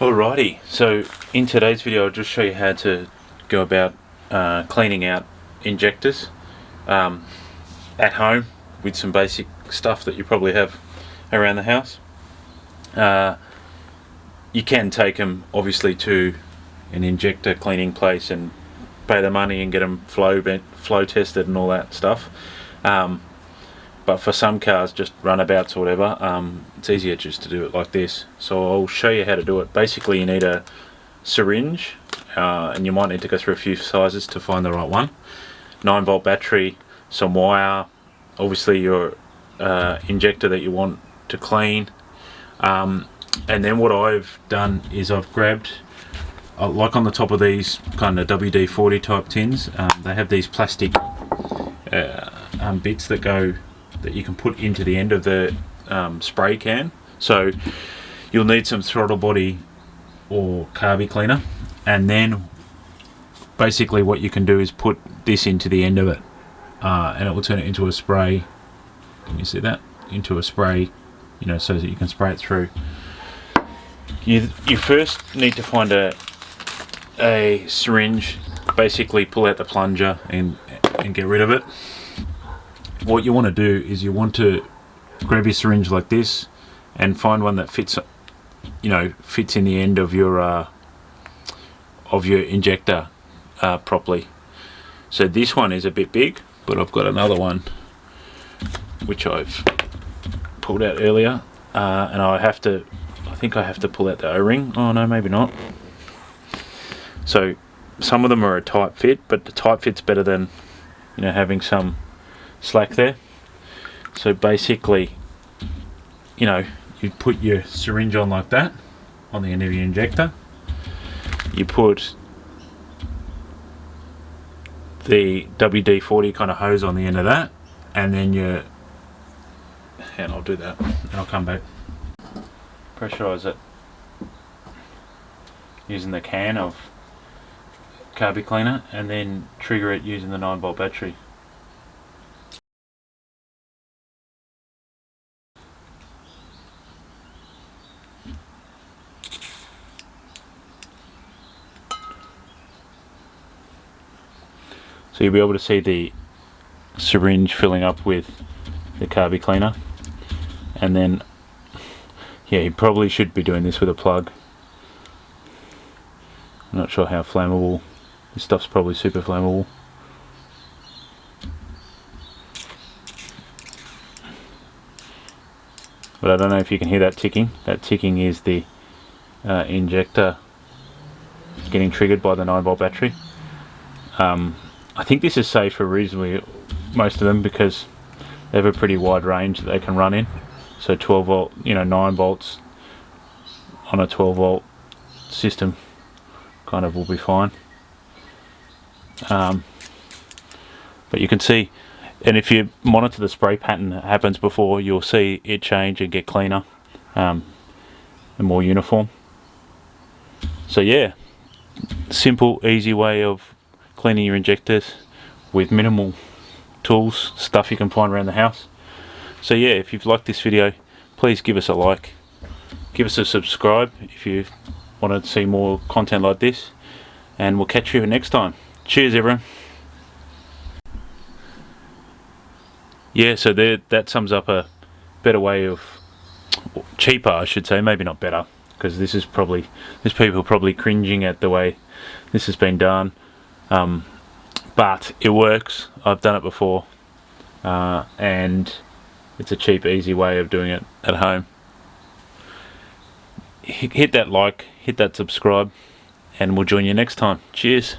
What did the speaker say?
Alrighty, so in today's video I'll just show you how to go about cleaning out injectors at home with some basic stuff that you probably have around the house. You can take them obviously to an injector cleaning place and pay the money and get them flow tested and all that stuff. But for some cars, just runabouts or whatever, it's easier just to do it like this. So I'll show you how to do it. Basically you need a syringe, and you might need to go through a few sizes to find the right one. 9-volt battery, some wire, obviously your injector that you want to clean, and then what I've done is I've grabbed, like on the top of these kind of WD-40 type tins, they have these plastic bits that you can put into the end of the spray can. So you'll need some throttle body or carby cleaner, and then basically what you can do is put this into the end of it, and it will turn it into a spray. Can you see that? Into a spray, you know, so that you can spray it through. You first need to find a syringe, basically pull out the plunger and get rid of it. What you want to do is you want to grab your syringe like this and find one that fits, fits in the end of your injector properly. So this one is a bit big, but I've got another one which I've pulled out earlier, and I think I have to pull out the O-ring. Oh no, maybe not. So some of them are a tight fit, but the tight fit's better than having some slack there. So basically, you put your syringe on like that on the end of your injector. You put the WD-40 kind of hose on the end of that, and then and I'll do that and I'll come back. Pressurize it using the can of carby cleaner, and then trigger it using the 9-volt battery. So you'll be able to see the syringe filling up with the carby cleaner, and then you probably should be doing this with a plug. I'm not sure how flammable. This stuff's probably super flammable. But I don't know if you can hear that ticking. That ticking is the injector getting triggered by the 9-volt battery. I think this is safe for reasonably most of them because they have a pretty wide range that they can run in. So 12 volt, 9 volts on a 12 volt system kind of will be fine. But you can see, and if you monitor the spray pattern that happens before, you'll see it change and get cleaner and more uniform. So yeah, simple, easy way of cleaning your injectors with minimal tools, stuff you can find around the house. So yeah, if you've liked this video, please give us a like, give us a subscribe if you want to see more content like this, and we'll catch you next time. Cheers everyone. Yeah, so that sums up a better way of, cheaper I should say, maybe not better, because there's people probably cringing at the way this has been done. But it works. I've done it before, and it's a cheap, easy way of doing it at home. Hit that like, hit that subscribe, and we'll join you next time. Cheers.